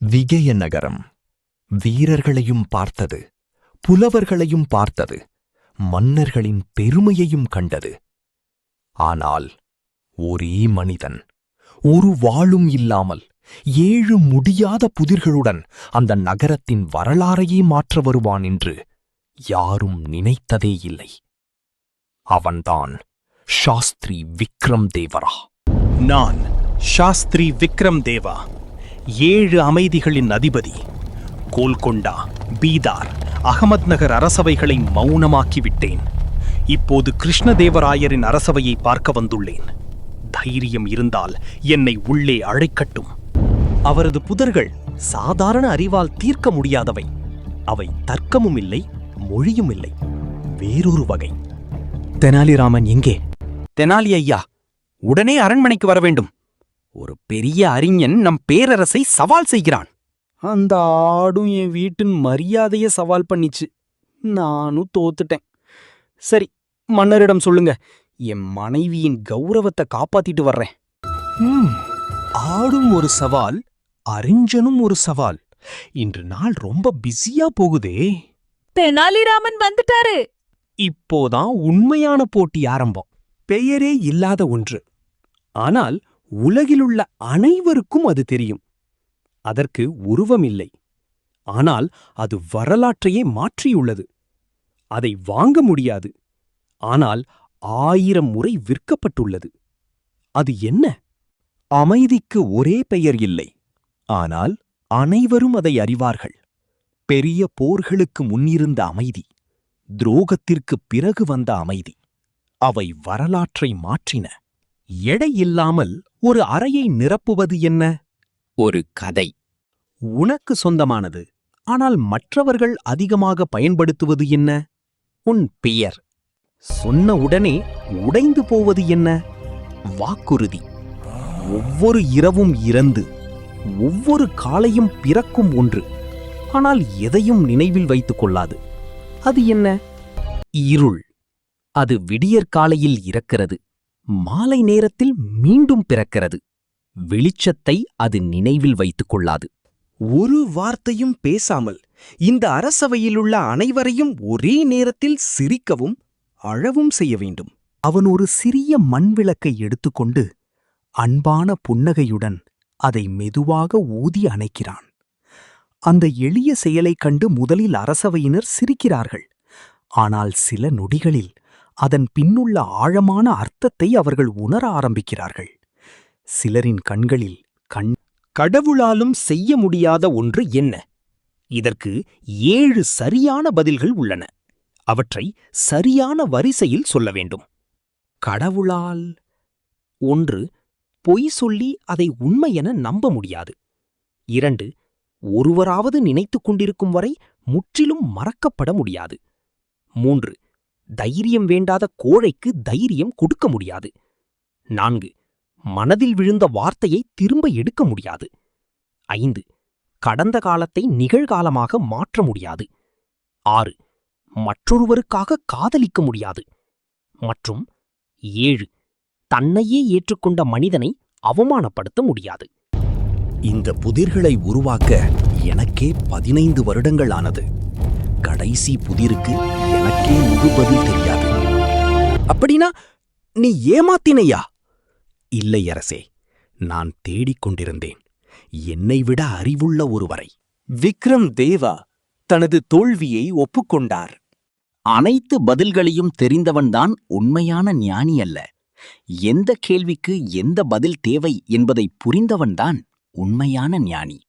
விஜயநகரம் வீரர்களையும் பார்த்தது, புலவர்களையும் பார்த்தது, மன்னர்களின் பெருமையையும் கண்டது. ஆனால் ஒரே மனிதன், ஒரு வாளும் இல்லாமல் 7 முடியாத புதிர்களுடன் அந்த நகரத்தின் வரலாறையே மாற்ற வருவான் என்று யாரும் நினைத்ததே இல்லை. அவன்தான் சாஸ்திரி விக்ரம் தேவரா. நான் சாஸ்திரி விக்ரம் தேவா, 7 அமைதிகளின் அதிபதி. கோல்கொண்டா, பீதார், அகமத் நகர் அரசவைகளை மௌனமாக்கிவிட்டேன். இப்போது கிருஷ்ணதேவராயரின் அரசவையை பார்க்க வந்துள்ளேன். தைரியம் இருந்தால் என்னை உள்ளே அழைக்கட்டும். அவரது புதர்கள் சாதாரண அறிவால் தீர்க்க முடியாதவை. அவை தர்க்கமும் இல்லை, மொழியும் இல்லை, வேறொரு வகை. தெனாலிராமன் எங்கே? தெனாலி ஐயா, உடனே அரண்மனைக்கு வர வேண்டும். ஒரு பெரிய அறிஞன் நம் பேரரசை சவால் செய்கிறான். அந்த ஆடும் என் வீட்டின் மரியாதையை சவால் பண்ணிச்சு. நானும் தோத்துட்டேன். சரி, மன்னரிடம் சொல்லுங்க, என் மனைவியின் கௌரவத்தை காப்பாத்திட்டு வர்றேன். ஆடும் ஒரு சவால், அறிஞனும் ஒரு சவால். இன்று நாள் ரொம்ப பிஸியா போகுதே. தெனாலிராமன் வந்துட்டாரு. இப்போதான் உண்மையான போட்டி ஆரம்பம். பெயரே இல்லாத ஒன்று, ஆனால் உலகிலுள்ள அனைவருக்கும் அது தெரியும். அதற்கு உருவமில்லை, ஆனால் அது வரலாற்றையே மாற்றியுள்ளது. அதை வாங்க முடியாது, ஆனால் 1000 முறை விற்கப்பட்டுள்ளது. அது என்ன? அமைதிக்கு ஒரே பெயர் இல்லை, ஆனால் அனைவரும் அதை அறிவார்கள். பெரிய போர்களுக்கு முன்னிருந்த அமைதி, துரோகத்திற்குப் பிறகு வந்த அமைதி, அவை வரலாற்றை மாற்றின. எடை இல்லாமல் ஒரு அறையை நிரப்புவது என்ன? ஒரு கதை. உனக்கு சொந்தமானது, ஆனால் மற்றவர்கள் அதிகமாக பயன்படுத்துவது என்ன? உன் பெயர். சொன்ன உடனே உடைந்து போவது என்ன? வாக்குறுதி. ஒவ்வொரு இரவும் இறந்து, ஒவ்வொரு காலையும் பிறக்கும் ஒன்று, ஆனால் எதையும் நினைவில் வைத்துக் கொள்ளாது. அது என்ன? இருள். அது விடியற்காலையில் இறக்கிறது, மாலை நேரத்தில் மீண்டும் பிறக்கிறது. வெளிச்சத்தை அது நினைவில் வைத்துக் கொள்ளாது. ஒரு வார்த்தையும் பேசாமல் இந்த அரசவையிலுள்ள அனைவரையும் ஒரே நேரத்தில் சிரிக்கவும் அழவும் செய்ய வேண்டும். அவன் ஒரு சிறிய மண்விளக்கை எடுத்துக்கொண்டு அன்பான புன்னகையுடன் அதை மெதுவாக ஊதி அணைக்கிறான். அந்த எளிய செயலைக் கண்டு முதலில் அரசவையினர் சிரிக்கிறார்கள். ஆனால் சில நொடிகளில் அதன் பின்னுள்ள ஆழமான அர்த்தத்தை அவர்கள் உணர ஆரம்பிக்கிறார்கள். சிலரின் கண்களில் கடவுளாலும் செய்ய முடியாத ஒன்று என்ன? இதற்கு 7 சரியான பதில்கள் உள்ளன. அவற்றை சரியான வரிசையில் சொல்ல வேண்டும். கடவுளால் 1. பொய் சொல்லி அதை உண்மையென நம்ப முடியாது. 2. ஒருவராவது நினைத்துக் கொண்டிருக்கும் வரை முற்றிலும் மறக்கப்பட முடியாது. 3. தைரியம் வேண்டாத கோழைக்கு தைரியம் கொடுக்க முடியாது. 4. மனதில் விழுந்த வார்த்தையை திரும்ப எடுக்க முடியாது. 5. கடந்த காலத்தை நிகழ்காலமாக மாற்ற முடியாது. 6. மற்றொருவருக்காக காதலிக்க முடியாது. மற்றும் 7. தன்னையே ஏற்றுக்கொண்ட மனிதனை அவமானப்படுத்த முடியாது. இந்த புதிர்களை உருவாக்க எனக்கே 15 வருடங்கள் ஆனது. கடைசி புதிருக்கு எனக்கே முழு பதில் தெரியாது. அப்படின்னா நீ ஏமாத்தினையா? இல்லை அரசே, நான் தேடிக்கொண்டிருந்தேன் என்னை விட அறிவுள்ள ஒருவரை. விக்ரம் தேவா தனது தோல்வியை ஒப்புக்கொண்டார். அனைத்து பதில்களையும் தெரிந்தவன்தான் உண்மையான ஞானி அல்ல. எந்த கேள்விக்கு எந்த பதில் தேவை என்பதை புரிந்தவன்தான் உண்மையான ஞானி.